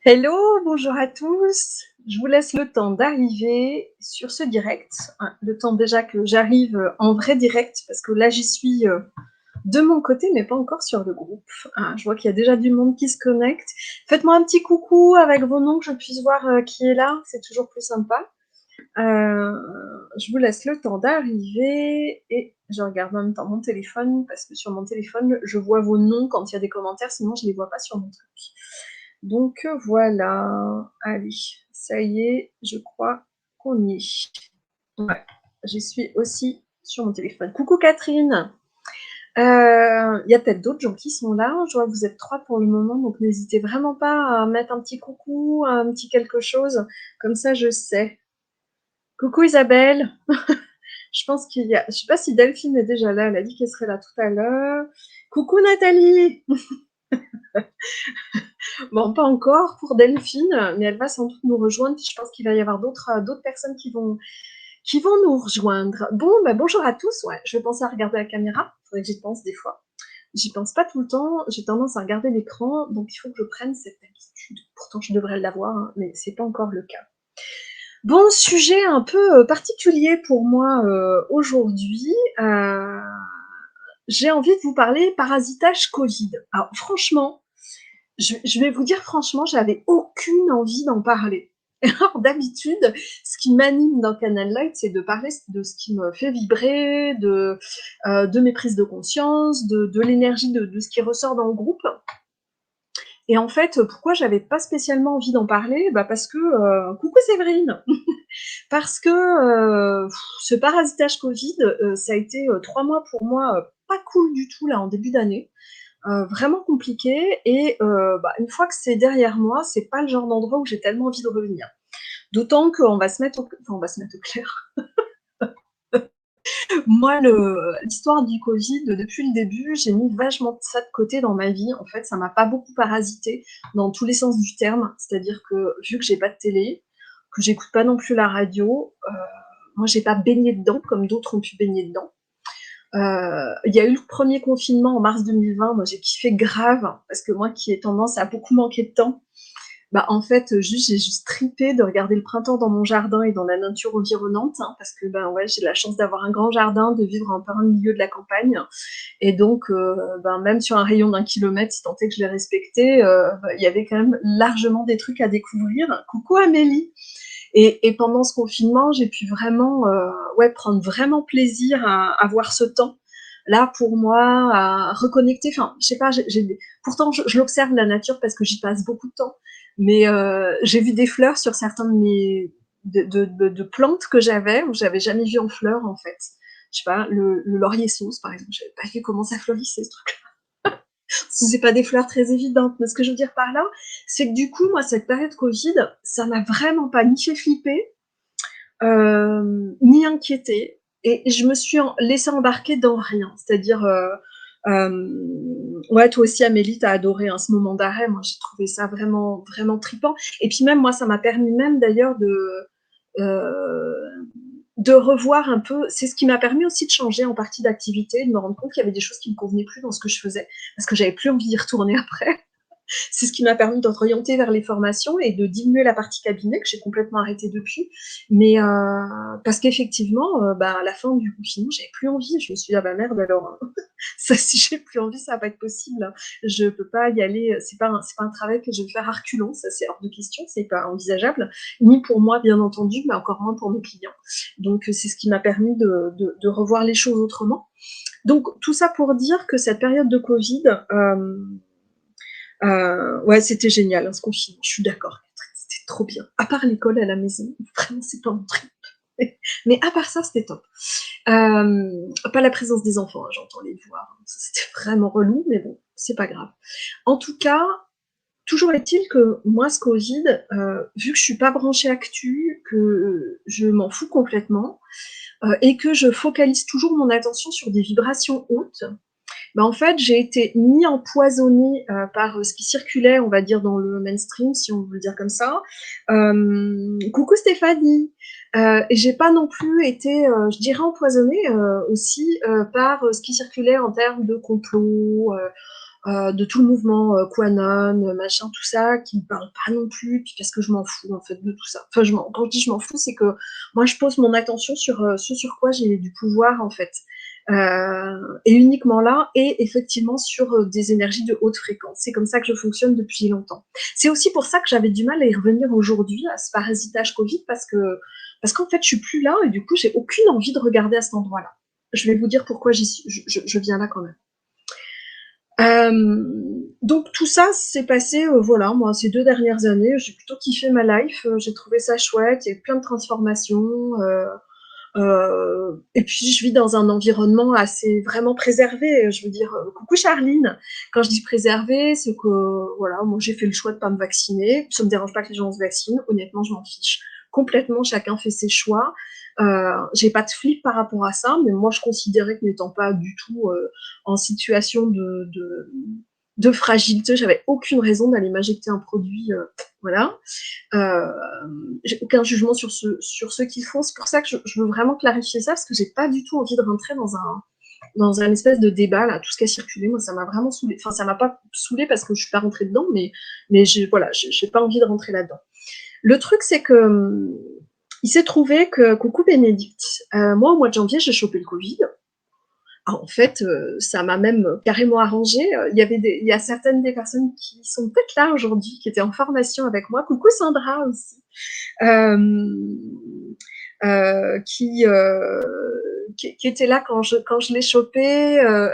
Hello, bonjour à tous. Je vous laisse le temps d'arriver sur ce direct. Le temps déjà que j'arrive en vrai direct, parce que là j'y suis de mon côté, mais pas encore sur le groupe. Je vois qu'il y a déjà du monde qui se connecte. Faites-moi un petit coucou avec vos noms, que je puisse voir qui est là. C'est toujours plus sympa. Je vous laisse le temps d'arriver et je regarde en même temps mon téléphone, parce que sur mon téléphone, je vois vos noms quand il y a des commentaires, sinon je ne les vois pas sur mon truc. Donc voilà, allez, ça y est, je crois qu'on y est. Ouais, j'y suis aussi sur mon téléphone. Coucou Catherine. Il y a peut-être d'autres gens qui sont là. Je vois que vous êtes 3 pour le moment, donc n'hésitez vraiment pas à mettre un petit coucou, un petit quelque chose, comme ça je sais. Coucou Isabelle. Je pense qu'il y a. Je sais pas si Delphine est déjà là. Elle a dit qu'elle serait là tout à l'heure. Coucou Nathalie. Bon, pas encore pour Delphine, mais elle va sans doute nous rejoindre. Puis je pense qu'il va y avoir d'autres personnes qui vont nous rejoindre. Bon, bah, bonjour à tous. Ouais, je vais penser à regarder la caméra. Il faudrait que j'y pense des fois. J'y pense pas tout le temps. J'ai tendance à regarder l'écran, donc il faut que je prenne cette habitude. Pourtant, je devrais l'avoir, hein, mais c'est pas encore le cas. Bon, sujet un peu particulier pour moi aujourd'hui. J'ai envie de vous parler parasitage Covid. Alors, franchement, je vais vous dire franchement, j'avais aucune envie d'en parler. Alors d'habitude, ce qui m'anime dans Canal Light, c'est de parler de ce qui me fait vibrer, de mes prises de conscience, de l'énergie de ce qui ressort dans le groupe. Et en fait, pourquoi j'avais pas spécialement envie d'en parler? Bah parce que, coucou Séverine. Parce que ce parasitage Covid, ça a été 3 mois pour moi pas cool du tout là en début d'année. Vraiment compliqué. Et bah, une fois que c'est derrière moi, c'est pas le genre d'endroit où j'ai tellement envie de revenir. D'autant qu'on va se mettre on va se mettre au clair. Moi, l'histoire du Covid, depuis le début, j'ai mis vachement ça de côté dans ma vie. En fait, ça m'a pas beaucoup parasité dans tous les sens du terme. C'est-à-dire que vu que j'ai pas de télé, que j'écoute pas non plus la radio, moi j'ai pas baigné dedans comme d'autres ont pu baigner dedans. Il y a eu le premier confinement en mars 2020, moi j'ai kiffé grave, parce que moi qui ai tendance à beaucoup manquer de temps, bah en fait j'ai juste trippé de regarder le printemps dans mon jardin et dans la nature environnante, hein, parce que ben ouais, j'ai la chance d'avoir un grand jardin, de vivre un peu au milieu de la campagne, et donc ben, même sur un rayon d'1 kilomètre, si tant est que je l'ai respecté, il y avait quand même largement des trucs à découvrir. Coucou Amélie. Et pendant ce confinement, j'ai pu vraiment ouais, prendre vraiment plaisir à voir ce temps là pour moi, à reconnecter. Enfin, je sais pas, pourtant je l'observe la nature parce que j'y passe beaucoup de temps, mais j'ai vu des fleurs sur certains de mes de plantes que j'avais où j'avais jamais vu en fleurs en fait. Je sais pas, le laurier sauce par exemple, j'avais pas vu comment ça fleurissait ce truc. C'est pas des fleurs très évidentes, mais ce que je veux dire par là, c'est que du coup, moi, cette période Covid, ça m'a vraiment pas ni fait flipper, ni inquiéter. Et je me suis laissée embarquer dans rien. C'est-à-dire, ouais, toi aussi, Amélie, t'as adoré ce moment d'arrêt. Moi, j'ai trouvé ça vraiment, vraiment tripant. Et puis même, moi, ça m'a permis même d'ailleurs euh, de revoir un peu. C'est ce qui m'a permis aussi de changer en partie d'activité, de me rendre compte qu'il y avait des choses qui me convenaient plus dans ce que je faisais, parce que j'avais plus envie d'y retourner après. C'est ce qui m'a permis d'orienter vers les formations et de diminuer la partie cabinet que j'ai complètement arrêté depuis. Mais parce qu'effectivement, bah, à la fin du confinement, j'avais plus envie. Je me suis dit, ah bah merde, alors, ça, si j'ai plus envie, ça va pas être possible. Je peux pas y aller. C'est pas un travail que je vais faire à reculons. Ça, c'est hors de question. C'est pas envisageable. Ni pour moi, bien entendu, mais encore moins pour mes clients. Donc, c'est ce qui m'a permis de revoir les choses autrement. Donc, tout ça pour dire que cette période de Covid, ouais, c'était génial, ce confinement. Je suis d'accord. C'était trop bien. À part l'école à la maison, vraiment, c'est pas mon truc. Mais à part ça, c'était top. Pas la présence des enfants, hein, j'entends les voir. C'était vraiment relou, mais bon, c'est pas grave. En tout cas, toujours est-il que moi, ce Covid, vu que je suis pas branchée actu, que je m'en fous complètement, et que je focalise toujours mon attention sur des vibrations hautes, bah, en fait, j'ai été ni empoisonnée par ce qui circulait, on va dire, dans le mainstream, si on veut le dire comme ça. Coucou Stéphanie. Et j'ai pas non plus été, je dirais, empoisonnée aussi par ce qui circulait en termes de complot, de tout le mouvement QAnon, machin, tout ça, qui me parle pas non plus, puis parce que je m'en fous en fait de tout ça. Enfin, quand je dis je m'en fous, c'est que moi je pose mon attention sur ce sur quoi j'ai du pouvoir en fait, et uniquement là, et effectivement sur des énergies de haute fréquence. C'est comme ça que je fonctionne depuis longtemps. C'est aussi pour ça que j'avais du mal à y revenir aujourd'hui à ce parasitage Covid, parce qu'en fait je suis plus là et du coup j'ai aucune envie de regarder à cet endroit-là. Je vais vous dire pourquoi je viens là quand même. Donc tout ça s'est passé, voilà, moi ces 2 dernières années, j'ai plutôt kiffé ma life, j'ai trouvé ça chouette, il y a eu plein de transformations, et puis je vis dans un environnement assez vraiment préservé. Je veux dire, coucou Charline. Quand je dis préservé, c'est que voilà, moi j'ai fait le choix de pas me vacciner. Ça me dérange pas que les gens se vaccinent. Honnêtement, je m'en fiche complètement. Chacun fait ses choix. J'ai pas de flip par rapport à ça, mais moi je considérais que n'étant pas du tout en situation de fragilité, j'avais aucune raison d'aller m'injecter un produit, voilà. Euh, j'ai aucun jugement sur ceux qui le font. C'est pour ça que je veux vraiment clarifier ça, parce que j'ai pas du tout envie de rentrer dans un espèce de débat là, tout ce qui a circulé. Moi, ça m'a vraiment saoulé. Enfin, ça m'a pas saoulé parce que je suis pas rentrée dedans, mais voilà, j'ai pas envie de rentrer là-dedans. Le truc, c'est que il s'est trouvé que, coucou Bénédicte, moi au mois de janvier, j'ai chopé le Covid. Ah, en fait, ça m'a même carrément arrangé. Il y a certaines des personnes qui sont peut-être là aujourd'hui, qui étaient en formation avec moi. Coucou Sandra aussi. Euh, qui, qui était là quand je l'ai chopé.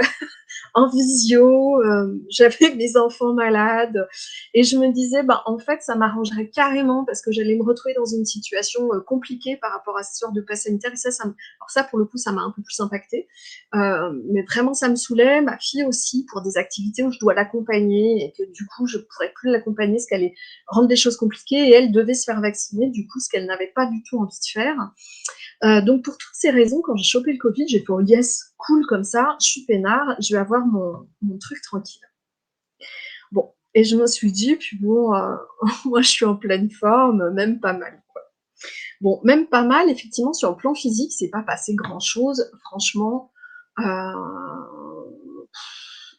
En visio, j'avais mes enfants malades et je me disais, bah, en fait, ça m'arrangerait carrément parce que j'allais me retrouver dans une situation compliquée par rapport à ce sort de passe sanitaire. Et alors ça, pour le coup, ça m'a un peu plus impacté. Mais vraiment, ça me saoulait. Ma fille aussi, pour des activités où je dois l'accompagner et que du coup, je pourrais plus l'accompagner parce qu'elle allait rendre des choses compliquées et elle devait se faire vacciner, du coup, ce qu'elle n'avait pas du tout envie de faire. Donc pour toutes ces raisons, quand j'ai chopé le Covid, j'ai fait oh yes, cool comme ça, je suis peinard, je vais avoir mon truc tranquille. Bon, et je me suis dit, puis bon, moi je suis en pleine forme, même pas mal, quoi. Bon, même pas mal, effectivement, sur le plan physique, c'est pas passé grand-chose, franchement. Euh,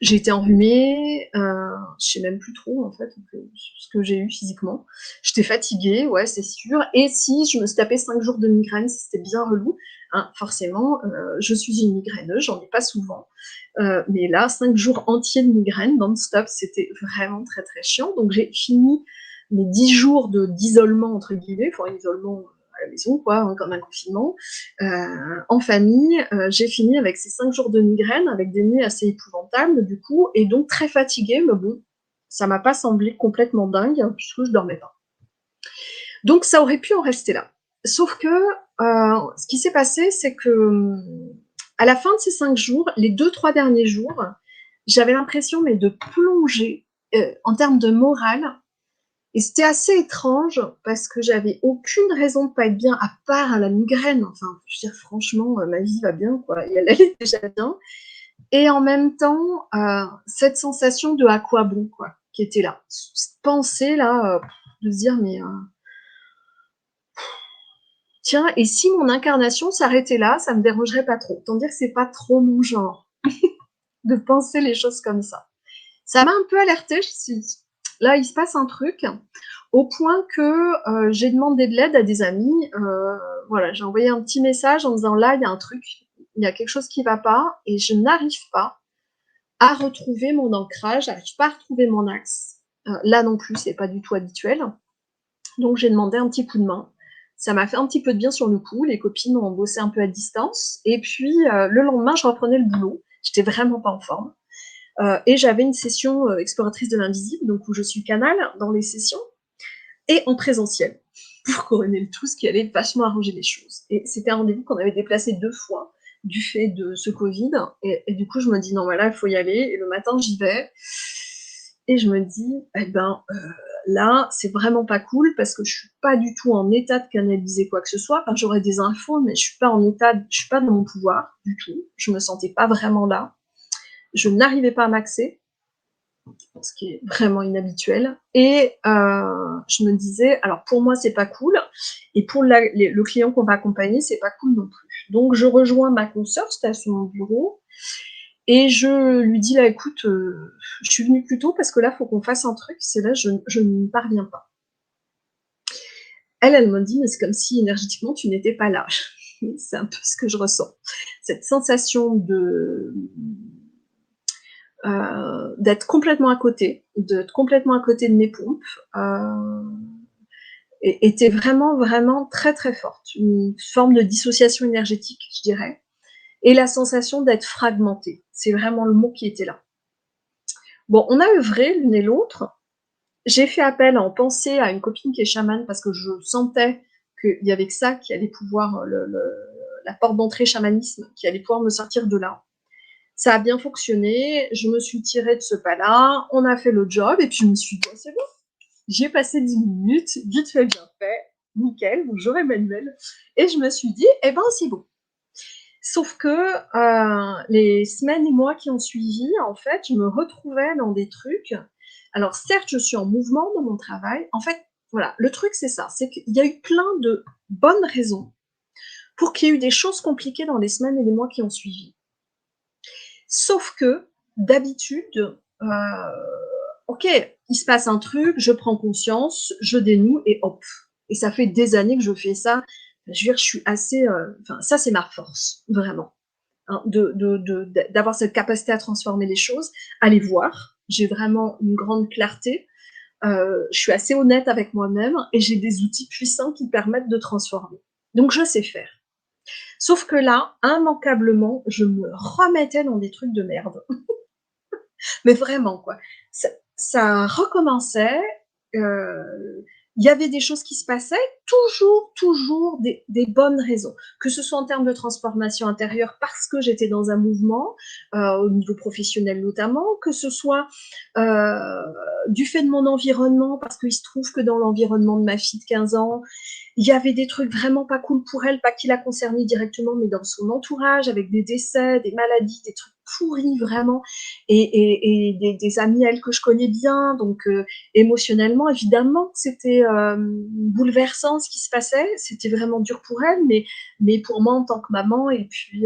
j'ai été enrhumée, je sais même plus trop en fait ce que j'ai eu physiquement. J'étais fatiguée, ouais, c'est sûr. Et si je me suis tapé 5 jours de migraine, c'était bien relou. Hein, forcément, je suis une migraineuse, j'en ai pas souvent. Mais là, 5 jours entiers de migraine non-stop, c'était vraiment très très chiant. Donc j'ai fini mes 10 jours d'isolement, entre guillemets, enfin isolement à la maison, quoi, hein, comme un confinement, en famille. J'ai fini avec ces 5 jours de migraine, avec des nuits assez épouvantables, du coup, et donc très fatiguée, mais bon, ça m'a pas semblé complètement dingue, hein, puisque je dormais pas. Donc ça aurait pu en rester là. Sauf que ce qui s'est passé, c'est que à la fin de ces 5 jours, les 2-3 derniers jours, j'avais l'impression mais de plonger en termes de morale. Et c'était assez étrange parce que j'avais aucune raison de pas être bien à part à la migraine. Enfin, je veux dire, franchement, ma vie va bien, quoi. Et elle allait déjà bien. Et en même temps, cette sensation de à quoi bon, quoi, qui était là. Cette pensée, là, de se dire, mais tiens, et si mon incarnation s'arrêtait là, ça me dérangerait pas trop. Autant dire que c'est pas trop mon genre de penser les choses comme ça. Ça m'a un peu alertée, je me suis dit, là, il se passe un truc, au point que j'ai demandé de l'aide à des amis. Voilà, j'ai envoyé un petit message en disant, là, il y a un truc, il y a quelque chose qui ne va pas, et je n'arrive pas à retrouver mon ancrage, j'arrive pas à retrouver mon axe. Là non plus, c'est pas du tout habituel. Donc j'ai demandé un petit coup de main. Ça m'a fait un petit peu de bien sur le coup. Les copines ont bossé un peu à distance. Et puis le lendemain, je reprenais le boulot. J'étais vraiment pas en forme. Et j'avais une session exploratrice de l'invisible, donc où je suis canal dans les sessions, et en présentiel, pour couronner le tout, ce qui allait vachement arranger les choses. Et c'était un rendez-vous qu'on avait déplacé 2 fois, du fait de ce Covid, et du coup, je me dis, non, voilà, il faut y aller, et le matin, j'y vais, et je me dis, eh ben, là, c'est vraiment pas cool, parce que je suis pas du tout en état de canaliser quoi que ce soit, enfin, j'aurais des infos, mais je suis pas en état, je suis pas dans mon pouvoir, du tout, je me sentais pas vraiment là, je n'arrivais pas à m'axer, ce qui est vraiment inhabituel. Et je me disais, alors pour moi, c'est pas cool, et pour le client qu'on va accompagner, c'est pas cool non plus. Donc je rejoins ma consoeur, c'était à son bureau, Et je lui dis: «Là, écoute, je suis venue plus tôt parce que là, faut qu'on fasse un truc, c'est là, je n'y parviens pas». Elle me dit: «Mais c'est comme si énergétiquement tu n'étais pas là». C'est un peu ce que je ressens. Cette sensation d'être complètement à côté, d'être complètement à côté de mes pompes, était vraiment, vraiment très, très forte. Une forme de dissociation énergétique, je dirais, et la sensation d'être fragmentée. C'est vraiment le mot qui était là. Bon, on a œuvré l'une et l'autre. J'ai fait appel en pensée à une copine qui est chamane parce que je sentais qu'il y avait que ça qui allait pouvoir, la porte d'entrée chamanisme, qui allait pouvoir me sortir de là. Ça a bien fonctionné, je me suis tirée de ce pas-là, on a fait le job et puis je me suis dit: «Oh, c'est bon, j'ai passé 10 minutes, vite fait, bien fait, nickel, bonjour Emmanuel», et je me suis dit: «Eh ben, c'est bon». Sauf que les semaines et mois qui ont suivi, en fait, je me retrouvais dans des trucs. Alors certes, je suis en mouvement dans mon travail. En fait, voilà, le truc c'est ça, c'est qu'il y a eu plein de bonnes raisons pour qu'il y ait eu des choses compliquées dans les semaines et les mois qui ont suivi. Sauf que d'habitude, ok, il se passe un truc, je prends conscience, je dénoue et hop. Et ça fait des années que je fais ça. Je veux dire, je suis assez, enfin, ça c'est ma force, vraiment. Hein, d'avoir cette capacité à transformer les choses, à les voir. J'ai vraiment une grande clarté. Je suis assez honnête avec moi-même et j'ai des outils puissants qui permettent de transformer. Donc je sais faire. Sauf que là, immanquablement, je me remettais dans des trucs de merde. Mais vraiment, quoi. Ça recommençait. euh, Il y avait des choses qui se passaient, toujours des bonnes raisons. Que ce soit en termes de transformation intérieure, parce que j'étais dans un mouvement, au niveau professionnel notamment, que ce soit euh, du fait de mon environnement, parce qu'il se trouve que dans l'environnement de ma fille de 15 ans, il y avait des trucs vraiment pas cool pour elle, pas qui la concernaient directement, mais dans son entourage, avec des décès, des maladies, des trucs pourris vraiment, et des amis, elle, que je connais bien, donc émotionnellement, évidemment, c'était bouleversant ce qui se passait, c'était vraiment dur pour elle, mais pour moi en tant que maman, et puis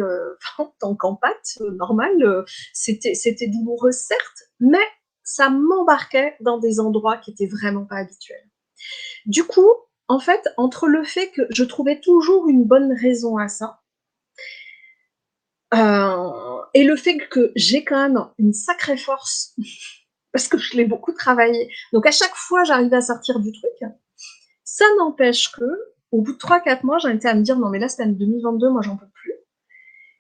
en tant qu'empathe, normal, c'était douloureux, certes, mais ça m'embarquait dans des endroits qui étaient vraiment pas habituels. Du coup, en fait, entre le fait que je trouvais toujours une bonne raison à ça, et le fait que j'ai quand même une sacrée force, parce que je l'ai beaucoup travaillé, donc à chaque fois j'arrivais à sortir du truc, ça n'empêche que, au bout de 3-4 mois, j'en étais à me dire: «Non mais là, c'est en 2022, moi j'en peux plus»,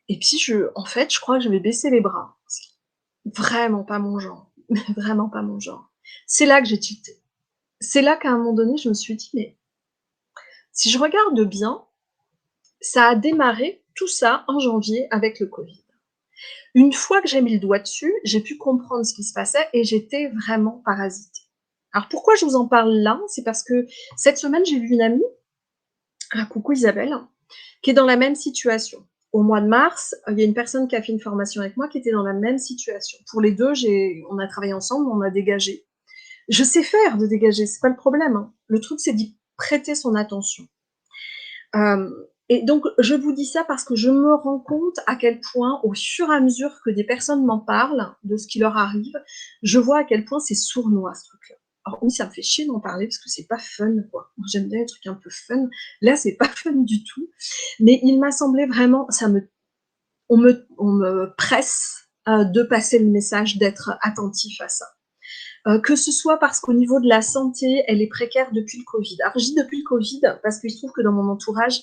et puis en fait, je crois que je vais baisser les bras. C'est vraiment pas mon genre, vraiment pas mon genre. C'est là que j'ai tilté. C'est là qu'à un moment donné, je me suis dit: «Mais si je regarde bien, ça a démarré tout ça en janvier avec le Covid». Une fois que j'ai mis le doigt dessus, j'ai pu comprendre ce qui se passait et j'étais vraiment parasitée. Alors pourquoi je vous en parle là? C'est parce que cette semaine, j'ai vu une amie, coucou Isabelle, qui est dans la même situation. Au mois de mars, il y a une personne qui a fait une formation avec moi qui était dans la même situation. Pour les deux, on a travaillé ensemble, on a dégagé. Je sais faire de dégager, c'est pas le problème, hein. Le truc, c'est d'y prêter son attention. Et donc, je vous dis ça parce que je me rends compte à quel point, au fur et à mesure que des personnes m'en parlent, de ce qui leur arrive, je vois à quel point c'est sournois, ce truc-là. Alors oui, ça me fait chier d'en parler parce que c'est pas fun, quoi. Moi, j'aime bien les trucs un peu fun. Là, c'est pas fun du tout. Mais il m'a semblé vraiment, on me presse de passer le message, d'être attentif à ça. Que ce soit parce qu'au niveau de la santé, elle est précaire depuis le Covid. Alors, je dis depuis le Covid parce qu'il se trouve que dans mon entourage,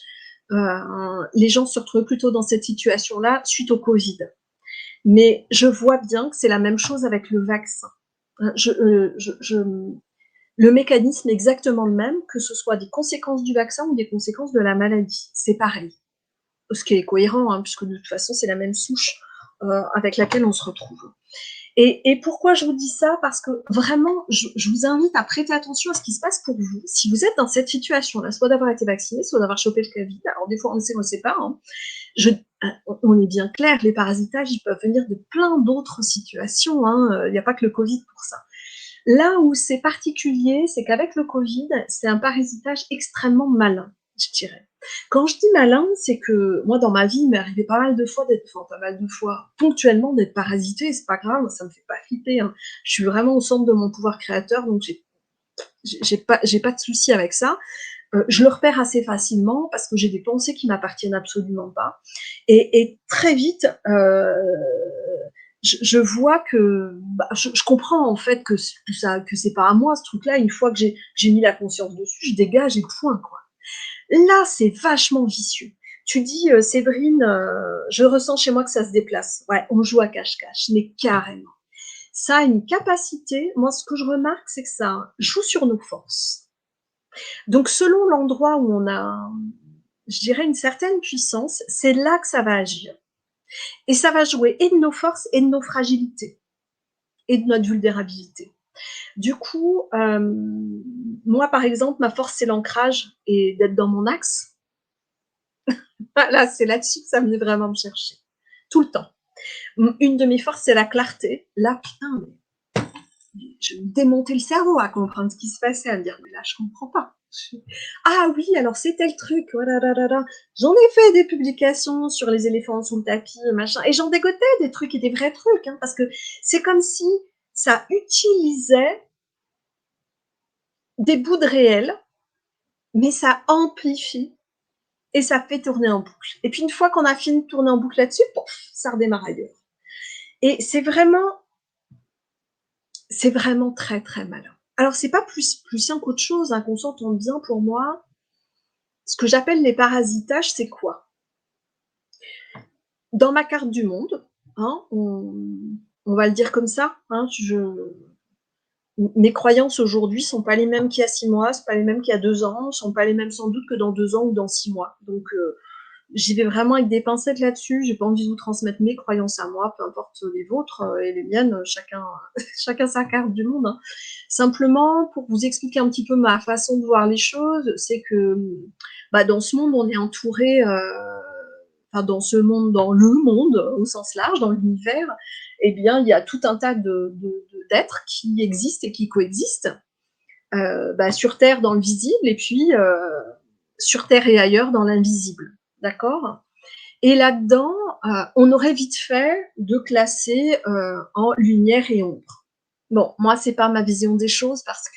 les gens se retrouvent plutôt dans cette situation-là suite au Covid. Mais je vois bien que c'est la même chose avec le vaccin. Le mécanisme est exactement le même, que ce soit des conséquences du vaccin ou des conséquences de la maladie. C'est pareil. Ce qui est cohérent, hein, puisque de toute façon, c'est la même souche avec laquelle on se retrouve. Et pourquoi je vous dis ça? Parce que vraiment, je vous invite à prêter attention à ce qui se passe pour vous. Si vous êtes dans cette situation-là, soit d'avoir été vacciné, soit d'avoir chopé le Covid, alors des fois on ne sait pas, hein. On est bien clair, les parasitages, ils peuvent venir de plein d'autres situations, hein. Il n'y a pas que le Covid pour ça. Là où c'est particulier, c'est qu'avec le Covid, c'est un parasitage extrêmement malin. je dirais. Quand je dis malin, c'est que moi, dans ma vie, il m'est arrivé pas mal de fois d'être, enfin pas mal de fois, ponctuellement d'être parasitée, c'est pas grave, ça me fait pas flipper, hein. Je suis vraiment au centre de mon pouvoir créateur, donc j'ai pas de souci avec ça. Je le repère assez facilement parce que j'ai des pensées qui m'appartiennent absolument pas. Et très vite, je vois que bah, je comprends en fait que c'est pas à moi ce truc-là. Une fois que j'ai mis la conscience dessus, je dégage et point quoi. Là, c'est vachement vicieux. Tu dis, Séverine, je ressens chez moi que ça se déplace. Ouais, on joue à cache-cache, mais carrément. Ça a une capacité. Moi, ce que je remarque, c'est que ça joue sur nos forces. Donc, selon l'endroit où on a, je dirais, une certaine puissance, c'est là que ça va agir. Et ça va jouer et de nos forces et de nos fragilités et de notre vulnérabilité. Du coup, moi, par exemple, ma force, c'est l'ancrage et d'être dans mon axe. Là, c'est là-dessus que ça venait vraiment me chercher. Tout le temps. Une de mes forces, c'est la clarté. Là, putain, je me démontais le cerveau à comprendre ce qui se passait, à me dire, mais là, je comprends pas. Ah oui, alors c'était le truc. Voilà, là, là, là. J'en ai fait des publications sur les éléphants sous le tapis, machin, et j'en dégotais des trucs et des vrais trucs, hein, parce que c'est comme si ça utilisait des bouts de réel, mais ça amplifie et ça fait tourner en boucle. Et puis une fois qu'on a fini de tourner en boucle là-dessus, pouf, ça redémarre ailleurs. Et c'est vraiment très très malin. Alors c'est pas plus sain qu'autre chose, hein, qu'on s'entende bien pour moi. Ce que j'appelle les parasitages, c'est quoi? Dans ma carte du monde, hein, on va le dire comme ça, hein, mes croyances aujourd'hui sont pas les mêmes qu'il y a 6 mois, c'est pas les mêmes qu'il y a 2 ans, sont pas les mêmes sans doute que dans 2 ans ou dans 6 mois. Donc j'y vais vraiment avec des pincettes là-dessus. J'ai pas envie de vous transmettre mes croyances à moi, peu importe les vôtres et les miennes, chacun, chacun sa carte du monde, hein. Simplement, pour vous expliquer un petit peu ma façon de voir les choses, c'est que bah, dans ce monde, on est entouré, enfin dans ce monde, dans le monde au sens large, dans l'univers, eh bien, il y a tout un tas d'êtres qui existent et qui coexistent, bah, sur Terre dans le visible et puis sur Terre et ailleurs dans l'invisible. D'accord? Et là-dedans, on aurait vite fait de classer en lumière et ombre. Bon, moi, c'est pas ma vision des choses parce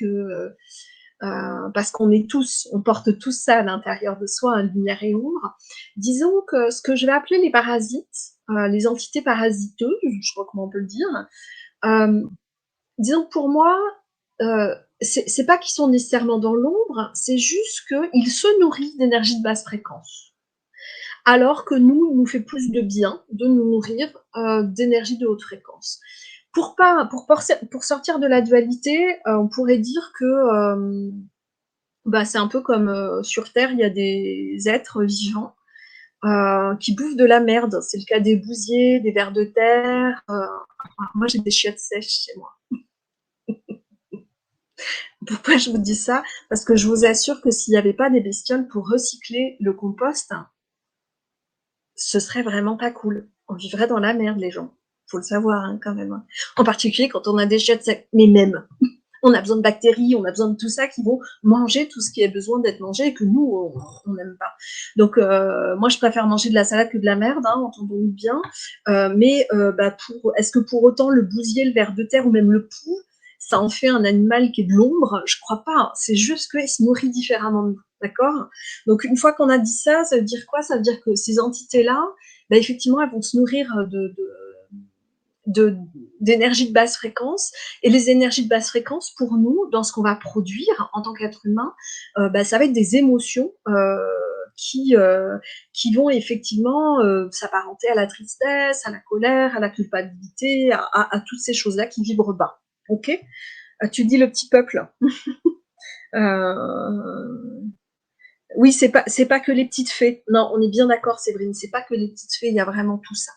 qu'on est tous, on porte tous ça à l'intérieur de soi, hein, lumière et ombre. Disons que ce que je vais appeler les parasites, les entités parasiteuses, je crois comment on peut le dire, euh, disons que pour moi, c'est pas qu'ils sont nécessairement dans l'ombre, c'est juste qu'ils se nourrissent d'énergie de basse fréquence. Alors que nous, il nous fait plus de bien de nous nourrir d'énergie de haute fréquence. Pour sortir de la dualité, on pourrait dire que bah, c'est un peu comme sur Terre, il y a des êtres vivants qui bouffent de la merde. C'est le cas des bousiers, des vers de terre. Moi, j'ai des chiottes sèches chez moi. Pourquoi je vous dis ça? Parce que je vous assure que s'il n'y avait pas des bestioles pour recycler le compost, ce serait vraiment pas cool. On vivrait dans la merde, les gens. Faut le savoir, hein, quand même. En particulier quand on a des chiottes secs. Mais même, on a besoin de bactéries, on a besoin de tout ça qui vont manger tout ce qui a besoin d'être mangé et que nous, on n'aime pas. Donc, moi, je préfère manger de la salade que de la merde, hein, entendons-nous bien. Mais bah, est-ce que pour autant le bousier, le ver de terre ou même le pou, ça en fait un animal qui est de l'ombre? Je crois pas. C'est juste qu'il se nourrit différemment de nous. D'accord? Donc, une fois qu'on a dit ça, ça veut dire quoi? Ça veut dire que ces entités-là, bah, effectivement, elles vont se nourrir de d'énergie de basse fréquence. Et les énergies de basse fréquence, pour nous, dans ce qu'on va produire en tant qu'être humain, bah, ça va être des émotions qui vont effectivement s'apparenter à la tristesse, à la colère, à la culpabilité, à toutes ces choses-là qui vibrent bas. Ok? Tu dis le petit peuple. Oui, c'est pas que les petites fées. Non, on est bien d'accord, Séverine. C'est pas que les petites fées. Il y a vraiment tout ça.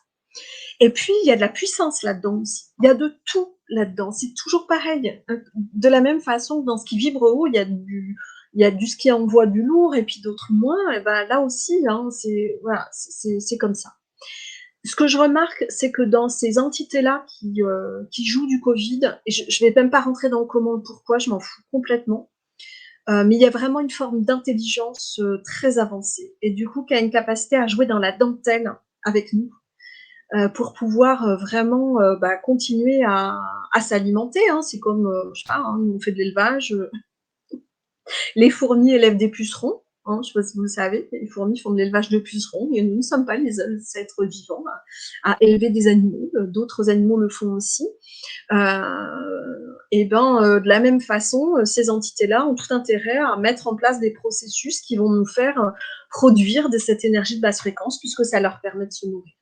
Et puis, il y a de la puissance là-dedans aussi. Il y a de tout là-dedans. C'est toujours pareil. De la même façon que dans ce qui vibre haut, il y a du ce qui envoie du lourd et puis d'autres moins. Et ben là aussi, hein, voilà, c'est comme ça. Ce que je remarque, c'est que dans ces entités-là qui jouent du Covid, et je vais même pas rentrer dans le comment, le pourquoi, je m'en fous complètement. mais il y a vraiment une forme d'intelligence très avancée et du coup qui a une capacité à jouer dans la dentelle avec nous pour pouvoir vraiment bah, continuer à s'alimenter. Hein. C'est comme, je sais pas, hein, nous on fait de l'élevage, les fourmis élèvent des pucerons. Hein, je ne sais pas si vous le savez, les fourmis font de l'élevage de pucerons, et nous ne sommes pas les seuls êtres vivants à élever des animaux. D'autres animaux le font aussi. Et ben, de la même façon, ces entités-là ont tout intérêt à mettre en place des processus qui vont nous faire produire de cette énergie de basse fréquence, puisque ça leur permet de se nourrir.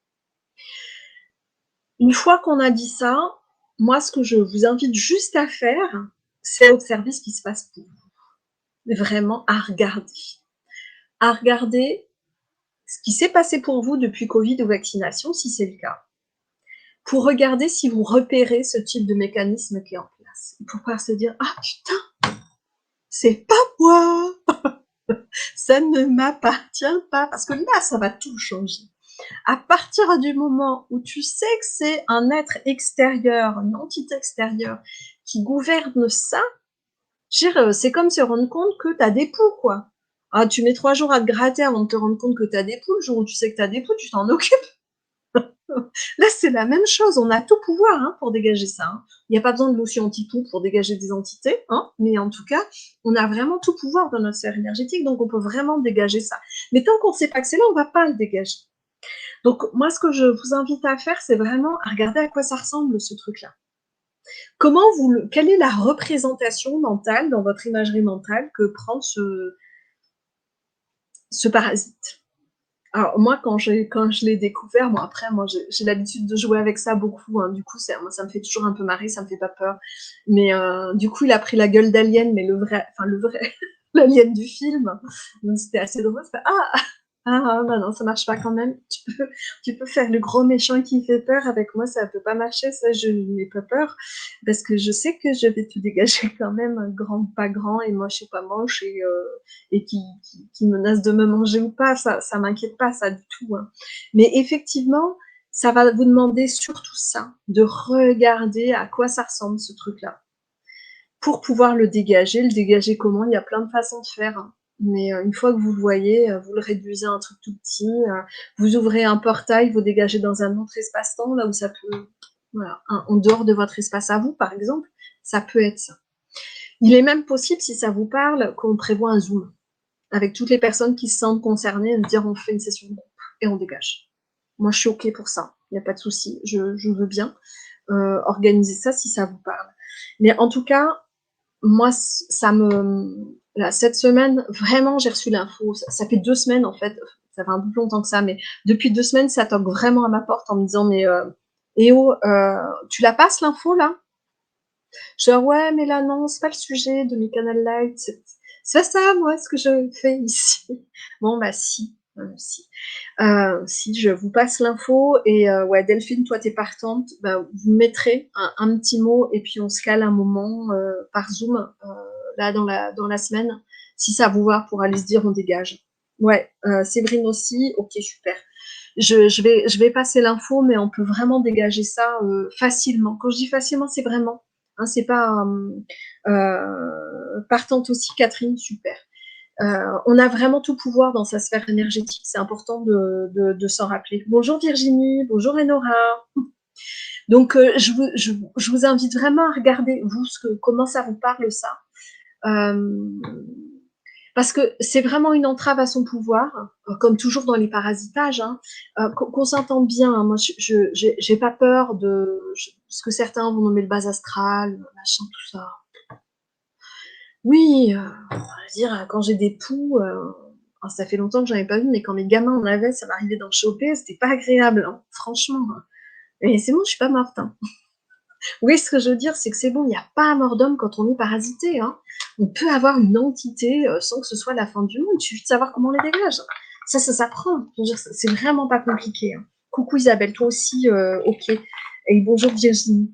Une fois qu'on a dit ça, moi, ce que je vous invite juste à faire, c'est observer ce qui se passe pour vous. Vraiment à regarder. À regarder ce qui s'est passé pour vous depuis Covid ou vaccination, si c'est le cas, pour regarder si vous repérez ce type de mécanisme qui est en place. Pour pouvoir se dire, ah putain, c'est pas moi, ça ne m'appartient pas, parce que là, ça va tout changer. À partir du moment où tu sais que c'est un être extérieur, une entité extérieure qui gouverne ça, c'est comme se rendre compte que tu as des poux, quoi. Ah, tu mets 3 jours à te gratter avant de te rendre compte que tu as des poux. Le jour où tu sais que tu as des poux, tu t'en occupes. Là, c'est la même chose. On a tout pouvoir hein, pour dégager ça. Hein. Il n'y a pas besoin de lotion anti-poux pour dégager des entités. Hein, mais en tout cas, on a vraiment tout pouvoir dans notre sphère énergétique. Donc, on peut vraiment dégager ça. Mais tant qu'on ne sait pas que c'est là, on ne va pas le dégager. Donc, moi, ce que je vous invite à faire, c'est vraiment à regarder à quoi ça ressemble, ce truc-là. Quelle est la représentation mentale dans votre imagerie mentale que prend ce parasite? Alors moi, quand je l'ai découvert, moi après, moi j'ai l'habitude de jouer avec ça beaucoup. Hein, du coup, moi ça me fait toujours un peu marrer, ça me fait pas peur. Mais du coup, il a pris la gueule d'alien, mais le vrai, l'alien du film. Donc c'était assez drôle. Bah non, ça marche pas quand même. Tu peux faire le gros méchant qui fait peur. Avec moi, ça peut pas marcher. Ça, je n'ai pas peur. Parce que je sais que je vais tout dégager quand même, grand ou pas grand, et moche ou pas moche, et qui menace de me manger ou pas. Ça m'inquiète pas, ça, du tout. Hein. Mais effectivement, ça va vous demander surtout ça, de regarder à quoi ça ressemble, ce truc-là. Pour pouvoir le dégager comment? Il y a plein de façons de faire. Hein. Mais une fois que vous le voyez, vous le réduisez à un truc tout petit, vous ouvrez un portail, vous dégagez dans un autre espace-temps, là où ça peut, voilà, en dehors de votre espace à vous, par exemple, ça peut être ça. Il est même possible, si ça vous parle, qu'on prévoit un Zoom avec toutes les personnes qui se sentent concernées, de dire on fait une session de groupe et on dégage. Moi, je suis OK pour ça, il n'y a pas de souci, je veux bien organiser ça si ça vous parle. Mais en tout cas, moi, là, cette semaine, vraiment, j'ai reçu l'info. Ça fait 2 semaines, en fait. Ça fait un peu plus longtemps que ça, mais depuis 2 semaines, ça toque vraiment à ma porte en me disant, mais Éo, tu la passes l'info là? Genre, ouais, mais là, non, c'est pas le sujet de mes Canal Light. C'est pas ça, moi, ce que je fais ici. Bon, bah, si. Si. Si je vous passe l'info et ouais, Delphine, toi, t'es partante, bah, vous mettrez un petit mot et puis on se cale un moment par Zoom là dans la semaine, si ça vous va, pour aller se dire on dégage. Ouais, Séverine aussi, ok, super. Je vais passer l'info, mais on peut vraiment dégager ça facilement. Quand je dis facilement, c'est vraiment, hein, c'est pas partante aussi, Catherine, super. On a vraiment tout pouvoir dans sa sphère énergétique, c'est important de s'en rappeler. Bonjour Virginie, bonjour Enora. Donc je vous invite vraiment à regarder, vous, comment ça vous parle ça. Euh, Parce que c'est vraiment une entrave à son pouvoir, comme toujours dans les parasitages, hein, qu'on s'entende bien. Hein, moi, j'ai pas peur de ce que certains vont nommer le bas astral, machin, tout ça. Oui, on va dire, quand j'ai des poux, ça fait longtemps que j'en avais pas vu, mais quand mes gamins en avaient, ça m'arrivait d'en choper, c'était pas agréable, hein, franchement. Mais c'est bon, je suis pas morte. Hein. Oui, ce que je veux dire, c'est que c'est bon, il n'y a pas mort d'homme quand on est parasité. Hein. On peut avoir une entité sans que ce soit la fin du monde, il suffit de savoir comment on les dégage. Ça s'apprend. C'est vraiment pas compliqué. Hein. Coucou Isabelle, toi aussi, ok. Et bonjour Virginie.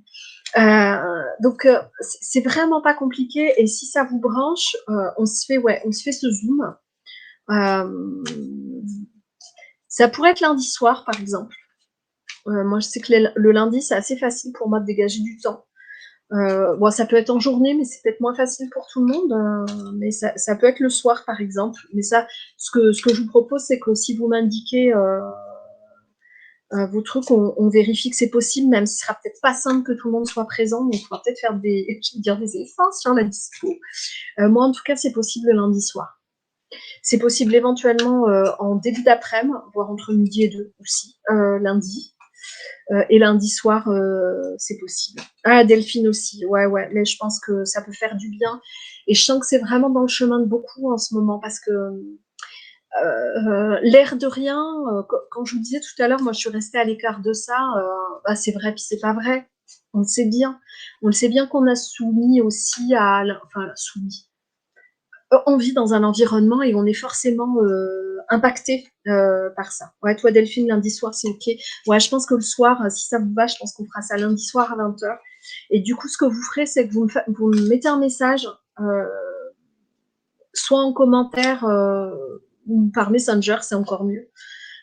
Donc c'est vraiment pas compliqué et si ça vous branche, on se fait ce zoom. Euh, Ça pourrait être lundi soir par exemple. Moi je sais que le lundi c'est assez facile pour moi de dégager du temps. Bon, ça peut être en journée, mais c'est peut-être moins facile pour tout le monde. Mais ça peut être le soir, par exemple. Mais ça, ce que je vous propose, c'est que si vous m'indiquez vos trucs, on vérifie que c'est possible, même si ce sera peut-être pas simple que tout le monde soit présent, mais il faudra peut-être faire je vais dire des efforts sur la dispo. Moi, en tout cas, c'est possible le lundi soir. C'est possible éventuellement en début d'après-midi, voire entre midi et 2 aussi, lundi. Et lundi soir, c'est possible. Ah, Delphine aussi, ouais, ouais. Mais je pense que ça peut faire du bien. Et je sens que c'est vraiment dans le chemin de beaucoup en ce moment parce que l'air de rien, quand je vous disais tout à l'heure, moi je suis restée à l'écart de ça, bah, c'est vrai puis c'est pas vrai. On le sait bien. On le sait bien qu'on a soumis aussi enfin soumis. On vit dans un environnement et on est forcément impacté par ça. Ouais, toi Delphine, lundi soir, c'est ok. Ouais, je pense que le soir, si ça vous va, je pense qu'on fera ça lundi soir à 20h. Et du coup, ce que vous ferez, c'est que vous me mettez un message, soit en commentaire ou par Messenger, c'est encore mieux,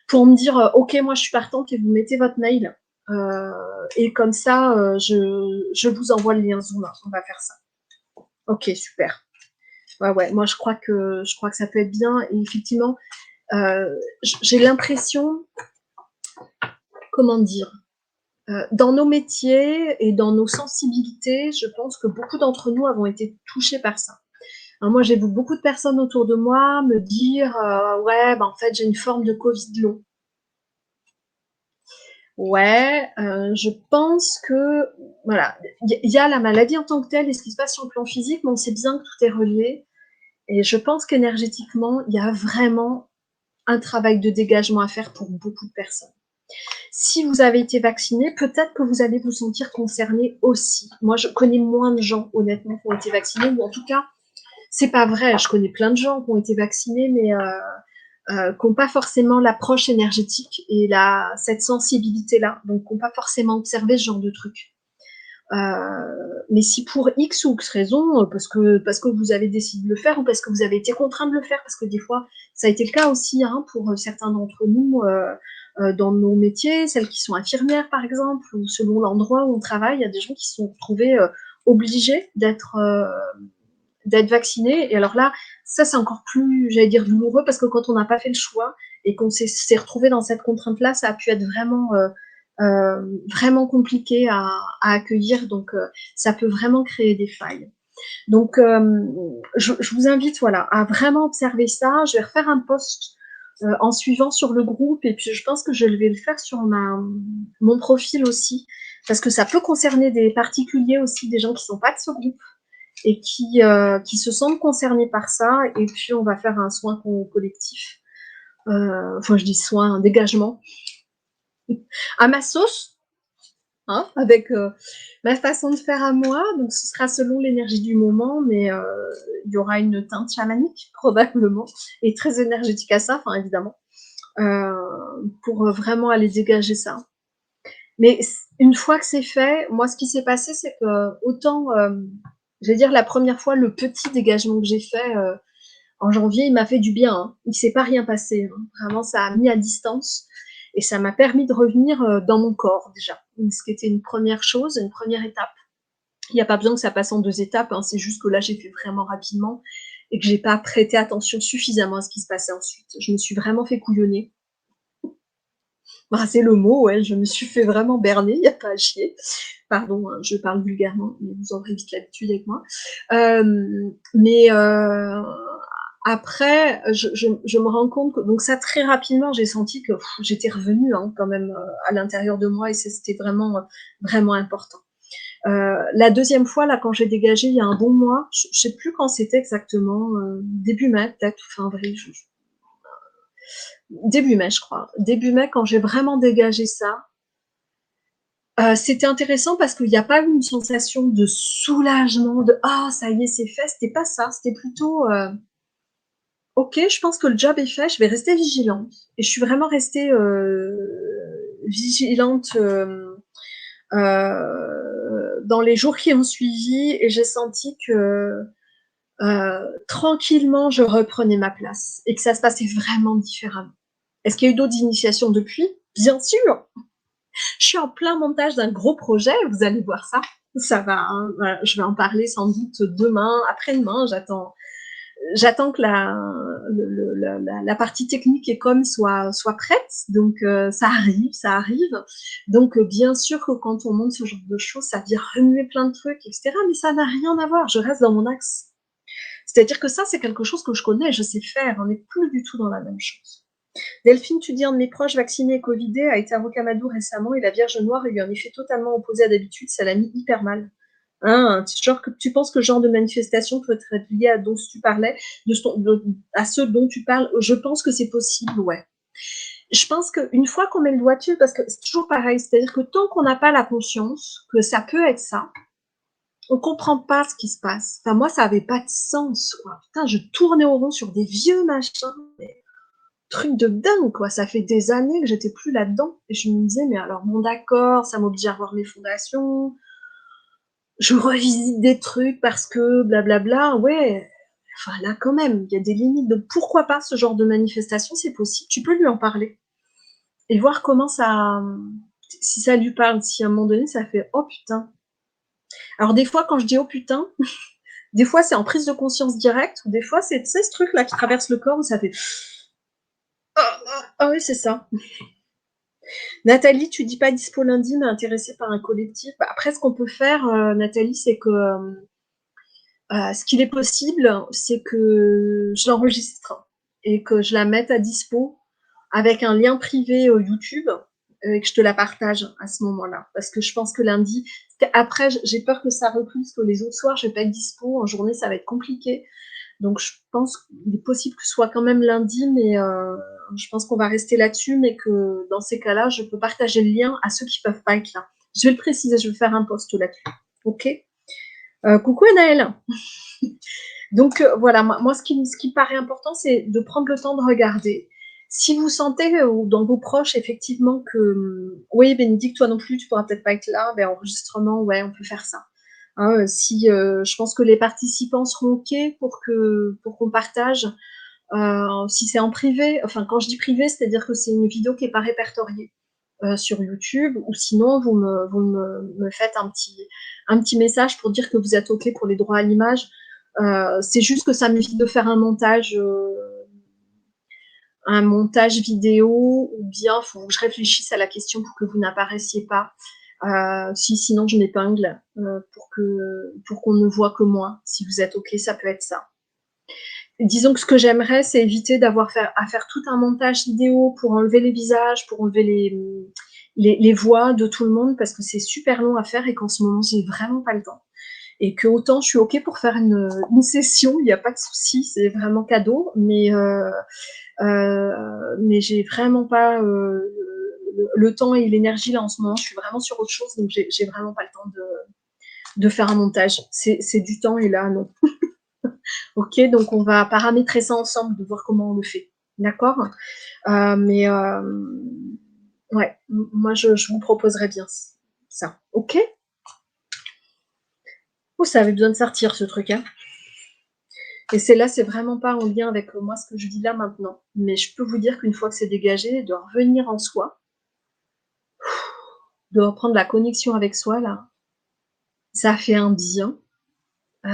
pour me dire ok, moi je suis partante et vous mettez votre mail. Et comme ça, je vous envoie le lien Zoom. On va faire ça. Ok, super. Ouais, ouais, moi je crois que ça peut être bien. Et effectivement, j'ai l'impression, comment dire, dans nos métiers et dans nos sensibilités, je pense que beaucoup d'entre nous avons été touchés par ça. Alors moi, j'ai vu beaucoup de personnes autour de moi me dire ouais, bah, en fait, j'ai une forme de Covid long. Ouais, je pense que voilà, il y a la maladie en tant que telle et ce qui se passe sur le plan physique, mais on sait bien que tout est relié. Et je pense qu'énergétiquement, il y a vraiment un travail de dégagement à faire pour beaucoup de personnes. Si vous avez été vacciné, peut-être que vous allez vous sentir concerné aussi. Moi, je connais moins de gens, honnêtement, qui ont été vaccinés, ou en tout cas, c'est pas vrai. Je connais plein de gens qui ont été vaccinés, mais qui n'ont pas forcément l'approche énergétique et cette sensibilité-là, donc qui n'ont pas forcément observé ce genre de truc. Mais si pour X ou X raison, parce que vous avez décidé de le faire ou parce que vous avez été contraint de le faire, parce que des fois, ça a été le cas aussi hein, pour certains d'entre nous dans nos métiers, celles qui sont infirmières par exemple, ou selon l'endroit où on travaille, il y a des gens qui se sont retrouvés obligés d'être vaccinés. Et alors là, ça c'est encore plus, j'allais dire, douloureux parce que quand on n'a pas fait le choix et qu'on s'est retrouvé dans cette contrainte-là, ça a pu être vraiment compliqué à accueillir. Donc, ça peut vraiment créer des failles. Donc, je vous invite voilà, à vraiment observer ça. Je vais refaire un post en suivant sur le groupe et puis je pense que je vais le faire sur mon profil aussi parce que ça peut concerner des particuliers aussi, des gens qui ne sont pas de ce groupe et qui se sentent concernés par ça. Et puis, on va faire un soin collectif. Enfin, je dis soin, un dégagement à ma sauce, hein, avec ma façon de faire à moi. Donc, ce sera selon l'énergie du moment, mais il y aura une teinte chamanique, probablement, et très énergétique à ça, enfin, évidemment, pour vraiment aller dégager ça. Mais une fois que c'est fait, moi, ce qui s'est passé, c'est que autant, je vais dire, la première fois, le petit dégagement que j'ai fait en janvier, il m'a fait du bien. Hein. Il ne s'est pas rien passé. Hein. Vraiment, ça a mis à distance. Et ça m'a permis de revenir dans mon corps, déjà. Ce qui était une première chose, une première étape. Il n'y a pas besoin que ça passe en 2 étapes. Hein. C'est juste que là, j'ai fait vraiment rapidement et que j'ai pas prêté attention suffisamment à ce qui se passait ensuite. Je me suis vraiment fait couillonner. Bah, c'est le mot, ouais. Je me suis fait vraiment berner. Il n'y a pas à chier. Pardon, hein, je parle vulgairement, mais vous aurez vite l'habitude avec moi. Mais après, je me rends compte que donc ça très rapidement, j'ai senti que j'étais revenue hein, quand même à l'intérieur de moi et c'était vraiment important. La deuxième fois là, quand j'ai dégagé il y a un bon mois, je sais plus quand c'était exactement, début mai peut-être fin avril, début mai je crois, début mai quand j'ai vraiment dégagé ça. C'était intéressant parce qu'il n'y a pas eu une sensation de soulagement, de ah ça y est c'est fait, c'était pas ça, c'était plutôt ok, je pense que le job est fait, je vais rester vigilante. Et je suis vraiment restée vigilante dans les jours qui ont suivi et j'ai senti que tranquillement je reprenais ma place et que ça se passait vraiment différemment. Est-ce qu'il y a eu d'autres initiations depuis? Bien sûr. Je suis en plein montage d'un gros projet, vous allez voir ça. Ça va, hein, voilà, je vais en parler sans doute demain, après-demain, j'attends que la partie technique et com soit prête, donc ça arrive, ça arrive. Donc bien sûr que quand on monte ce genre de choses, ça vient remuer plein de trucs, etc. Mais ça n'a rien à voir, je reste dans mon axe. C'est-à-dire que ça, c'est quelque chose que je connais, je sais faire, on n'est plus du tout dans la même chose. Delphine, tu dis, un de mes proches vacciné et covidé a été à Rocamadour récemment et la Vierge Noire a eu un effet totalement opposé à d'habitude, ça l'a mis hyper mal. Hein, genre que tu penses que ce genre de manifestation peut être lié à dont tu parlais, à ceux dont tu parles. Je pense que c'est possible, ouais. Je pense qu'une fois qu'on met le doigt dessus, parce que c'est toujours pareil, c'est-à-dire que tant qu'on n'a pas la conscience que ça peut être ça, on comprend pas ce qui se passe. Enfin, moi, ça avait pas de sens, quoi. Putain, je tournais au rond sur des vieux machins, mais truc de dingue, quoi. Ça fait des années que j'étais plus là-dedans. Et je me disais, mais alors, bon, d'accord, ça m'oblige à revoir mes fondations, je revisite des trucs parce que blablabla, ouais. Enfin, là, quand même, il y a des limites. Donc, pourquoi pas ce genre de manifestation, c'est possible. Tu peux lui en parler et voir comment ça, si ça lui parle, si à un moment donné, ça fait, oh putain. Alors, des fois, quand je dis oh putain, des fois, c'est en prise de conscience directe, ou des fois, c'est, tu sais, ce truc-là qui traverse le corps où ça fait, ah oui, c'est ça. Nathalie, tu dis pas dispo lundi, mais intéressée par un collectif. Bah, après, ce qu'on peut faire, Nathalie, c'est que ce qu'il est possible, c'est que je l'enregistre et que je la mette à dispo avec un lien privé YouTube et que je te la partage à ce moment-là. Parce que je pense que lundi, après, j'ai peur que ça recule, parce que les autres soirs, je vais pas être dispo. En journée, ça va être compliqué. Donc, je pense qu'il est possible que ce soit quand même lundi, mais je pense qu'on va rester là-dessus, mais que dans ces cas-là, je peux partager le lien à ceux qui peuvent pas être là. Je vais le préciser, je vais faire un post là-dessus. Ok. Coucou Anaëlle. Donc voilà, moi ce qui me paraît important, c'est de prendre le temps de regarder. Si vous sentez ou dans vos proches effectivement que oui, Bénédicte, toi non plus, tu pourras peut-être pas être là, ben enregistrement, ouais, on peut faire ça. Hein, si je pense que les participants seront ok pour qu'on partage. Si c'est en privé, enfin quand je dis privé, c'est-à-dire que c'est une vidéo qui n'est pas répertoriée sur YouTube, ou sinon me faites un petit message pour dire que vous êtes ok pour les droits à l'image. C'est juste que ça m'évite de faire un montage vidéo, ou bien faut que je réfléchisse à la question pour que vous n'apparaissiez pas. Sinon je m'épingle pour qu'on ne voit que moi. Si vous êtes ok, ça peut être ça. Disons que ce que j'aimerais, c'est éviter d'avoir à faire tout un montage vidéo pour enlever les visages, pour enlever les voix de tout le monde, parce que c'est super long à faire et qu'en ce moment, j'ai vraiment pas le temps. Et que autant je suis ok pour faire une session, il n'y a pas de souci, c'est vraiment cadeau, mais j'ai vraiment pas le temps et l'énergie là en ce moment. Je suis vraiment sur autre chose, donc j'ai vraiment pas le temps de faire un montage. C'est du temps et là non. Ok, donc on va paramétrer ça ensemble, de voir comment on le fait. D'accord. Mais ouais, moi je vous proposerais bien ça. Ok. Oh, ça avait besoin de sortir ce truc, hein. Et c'est vraiment pas en lien avec moi ce que je dis là maintenant. Mais je peux vous dire qu'une fois que c'est dégagé, de revenir en soi, de reprendre la connexion avec soi, là, ça fait un bien.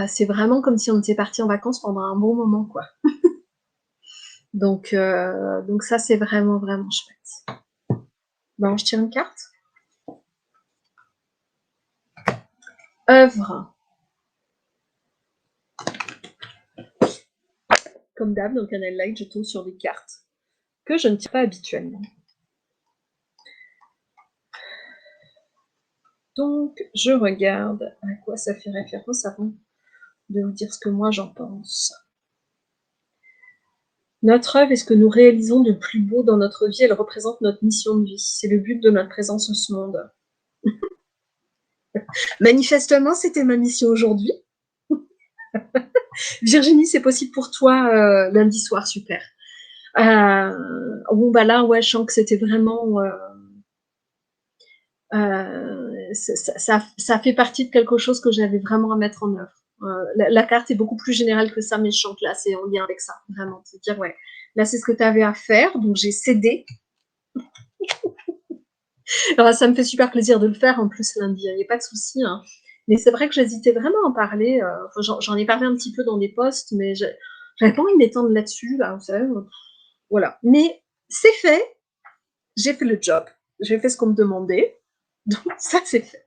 C'est vraiment comme si on était parti en vacances pendant un bon moment, quoi. Donc ça, c'est vraiment, vraiment chouette. Bon, je tire une carte. Œuvre. Comme d'hab, dans le canal light, je tombe sur des cartes que je ne tire pas habituellement. Donc, je regarde à quoi ça fait référence avant de vous dire ce que moi j'en pense. Notre œuvre est ce que nous réalisons de plus beau dans notre vie, elle représente notre mission de vie. C'est le but de notre présence en ce monde. Manifestement, c'était ma mission aujourd'hui. Virginie, c'est possible pour toi lundi soir, super. Bon, bah là, ouais, je sens que c'était vraiment... ça fait partie de quelque chose que j'avais vraiment à mettre en œuvre. La carte est beaucoup plus générale que ça, mais je sens que là, c'est en lien avec ça, vraiment. C'est-à-dire, ouais, là, c'est ce que tu avais à faire, donc j'ai cédé. Alors, ça me fait super plaisir de le faire, en plus, lundi, il n'y a pas de souci. Hein. Mais c'est vrai que j'hésitais vraiment à en parler, enfin, j'en ai parlé un petit peu dans des posts, mais j'avais pas envie de m'étendre là-dessus, là, vous savez, voilà. Mais c'est fait, j'ai fait le job, j'ai fait ce qu'on me demandait, donc ça, c'est fait.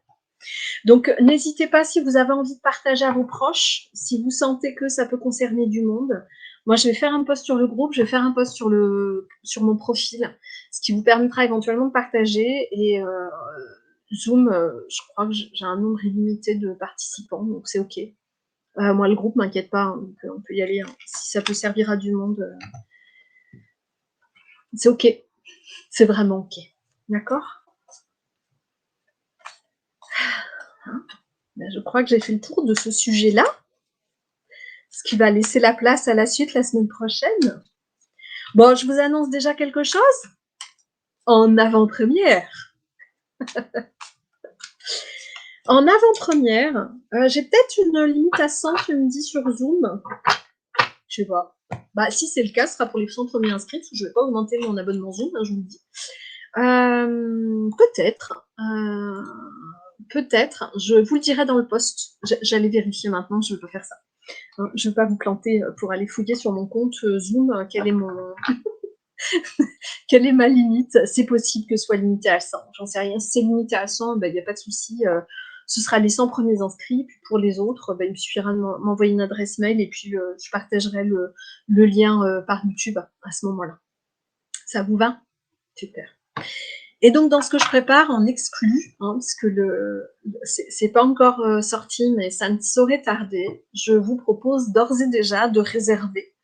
Donc, n'hésitez pas si vous avez envie de partager à vos proches, si vous sentez que ça peut concerner du monde. Moi, je vais faire un post sur le groupe, je vais faire un post sur mon profil, ce qui vous permettra éventuellement de partager. Et Zoom, je crois que j'ai un nombre illimité de participants, donc c'est OK. Moi, le groupe m'inquiète pas, hein, on peut y aller. Hein. Si ça peut servir à du monde, c'est OK. C'est vraiment OK. D'accord. Hein, ben, je crois que j'ai fait le tour de ce sujet-là, ce qui va laisser la place à la suite la semaine prochaine. Bon, je vous annonce déjà quelque chose en avant-première. En avant-première, j'ai peut-être une limite à 100, tu me dis, sur Zoom. Je sais pas. Bah, si c'est le cas, ce sera pour les 100 premiers inscrits. Je vais pas augmenter mon abonnement Zoom, hein, je vous le dis. Peut-être. Peut-être. Je vous le dirai dans le post. J'allais vérifier maintenant, je ne vais pas faire ça. Hein, je ne vais pas vous planter pour aller fouiller sur mon compte Zoom quelle est ma limite. C'est possible que ce soit limité à 100. J'en sais rien. Si c'est limité à 100, il n'y a pas de souci. Ce sera les 100 premiers inscrits. Puis pour les autres, il me suffira de m'envoyer une adresse mail et puis je partagerai le lien par YouTube à ce moment-là. Ça vous va? Super. Et donc, dans ce que je prépare en exclu, hein, parce que c'est pas encore sorti, mais ça ne saurait tarder, je vous propose d'ores et déjà de réserver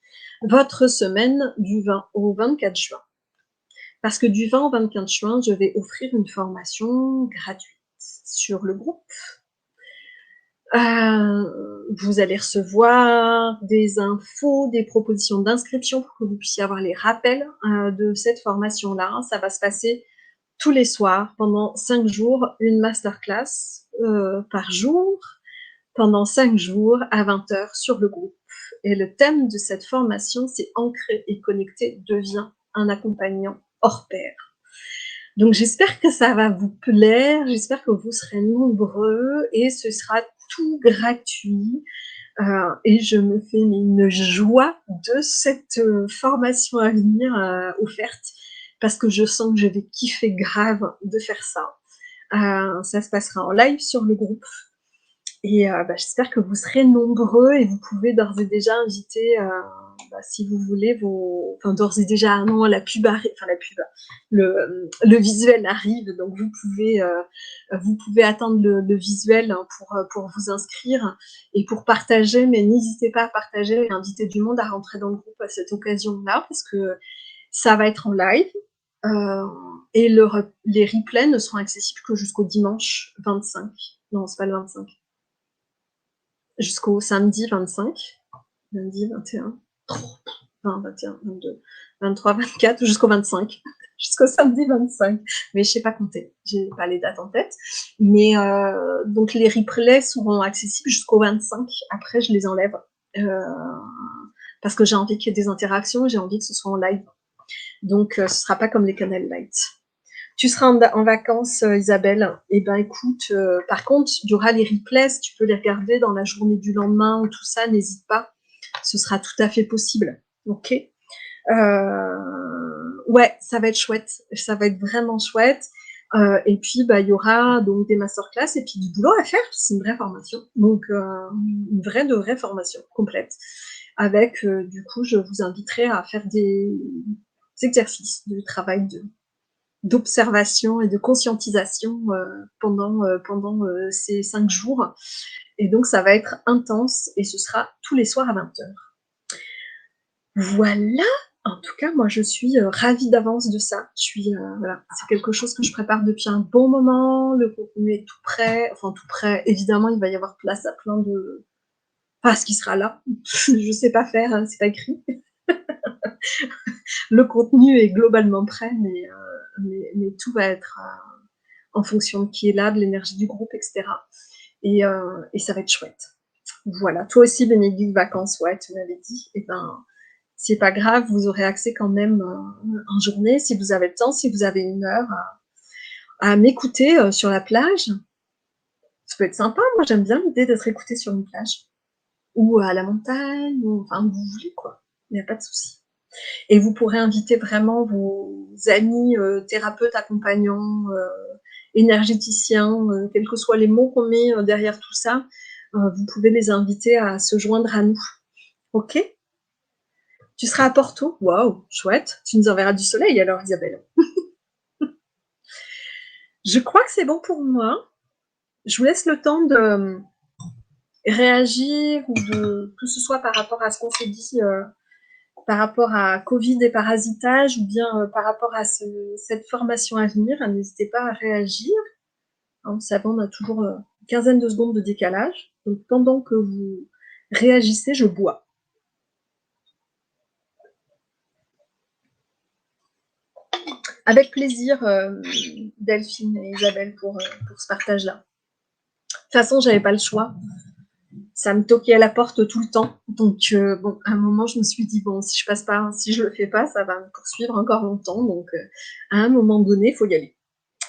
votre semaine du 20 au 24 juin. Parce que du 20 au 24 juin, je vais offrir une formation gratuite sur le groupe. Vous allez recevoir des infos, des propositions d'inscription pour que vous puissiez avoir les rappels de cette formation-là. Ça va se passer tous les soirs, pendant 5 jours, une masterclass par jour, pendant 5 jours à 20 heures sur le groupe. Et le thème de cette formation, c'est ancré et connecté devient un accompagnant hors pair. Donc j'espère que ça va vous plaire, j'espère que vous serez nombreux et ce sera tout gratuit. Et je me fais une joie de cette formation à venir offerte parce que je sens que je vais kiffer grave de faire ça. Ça se passera en live sur le groupe et j'espère que vous serez nombreux et vous pouvez d'ores et déjà inviter, si vous voulez, d'ores et déjà, non, la pub arrive, enfin la pub, le visuel arrive, donc vous pouvez attendre le visuel hein, pour vous inscrire et pour partager, mais n'hésitez pas à partager et inviter du monde à rentrer dans le groupe à cette occasion-là, parce que ça va être en live, et les replays ne seront accessibles que jusqu'au dimanche 25. Non, c'est pas le 25. Jusqu'au samedi 25, lundi 21, 20, 21, 22, 23, 24, jusqu'au 25, jusqu'au samedi 25. Mais je sais pas compter, j'ai pas les dates en tête. Mais donc les replays seront accessibles jusqu'au 25. Après, je les enlève parce que j'ai envie qu'il y ait des interactions, j'ai envie que ce soit en live. Donc ce sera pas comme les Canal Light. Tu seras en vacances, Isabelle. Eh ben, écoute, par contre, il y aura les replays. Tu peux les regarder dans la journée du lendemain ou tout ça. N'hésite pas. Ce sera tout à fait possible. OK. Ouais, ça va être chouette. Ça va être vraiment chouette. Et puis, il y aura donc des masterclass et puis du boulot à faire. C'est une vraie formation. Donc, une vraie de vraie formation complète. Avec, du coup, je vous inviterai à faire des exercices de travail d'observation et de conscientisation pendant ces 5 jours. Et donc, ça va être intense et ce sera tous les soirs à 20 heures. Voilà. En tout cas, moi, je suis ravie d'avance de ça. Voilà, c'est quelque chose que je prépare depuis un bon moment. Le contenu est tout prêt. Enfin, tout prêt. Évidemment, il va y avoir place à plein de... Enfin, ce qui sera là. Je sais pas faire, hein, c'est pas écrit. Le contenu est globalement prêt, mais tout va être en fonction de qui est là, de l'énergie du groupe, etc. Et ça va être chouette. Voilà. Toi aussi, Bénédicte, vacances, ouais, tu m'avais dit. Et ben, c'est pas grave, vous aurez accès quand même en journée, si vous avez le temps, si vous avez une heure à m'écouter sur la plage. Ça peut être sympa, moi j'aime bien l'idée d'être écoutée sur une plage ou à la montagne ou enfin où vous voulez quoi, il y a pas de souci et vous pourrez inviter vraiment vos amis, thérapeutes, accompagnants, énergéticiens, quels que soient les mots qu'on met, derrière tout ça, vous pouvez les inviter à se joindre à nous. OK? Tu seras à Porto? Waouh, chouette. Tu nous enverras du soleil alors, Isabelle. Je crois que c'est bon pour moi. Je vous laisse le temps de réagir ou que ce soit par rapport à ce qu'on s'est dit, par rapport à Covid et parasitage ou bien par rapport à cette formation à venir. N'hésitez pas à réagir. Hein, vous savez, on a toujours une quinzaine de secondes de décalage. Donc pendant que vous réagissez, je bois. Avec plaisir, Delphine et Isabelle, pour ce partage-là. De toute façon, j'avais pas le choix. Ça me toquait à la porte tout le temps. Donc, bon, à un moment, je me suis dit, bon, si je passe pas, si je le fais pas, ça va me poursuivre encore longtemps. Donc, à un moment donné, il faut y aller.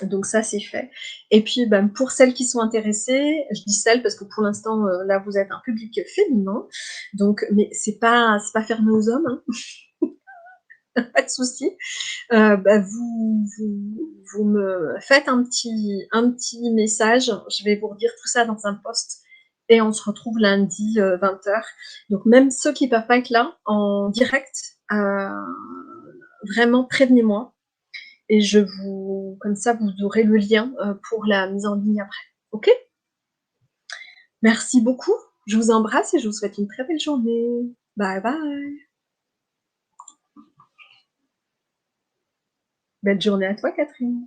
Donc ça, c'est fait. Et puis, ben, pour celles qui sont intéressées, je dis celles parce que pour l'instant, là, vous êtes un public féminin. Donc, mais c'est pas fermé aux hommes, hein. Pas de souci. Bah, vous me faites un petit message. Je vais vous redire tout ça dans un post et on se retrouve lundi 20h. Donc même ceux qui ne peuvent pas être là en direct, vraiment prévenez-moi et comme ça vous aurez le lien pour la mise en ligne après. Ok? Merci beaucoup. Je vous embrasse et je vous souhaite une très belle journée. Bye bye. Belle journée à toi, Catherine.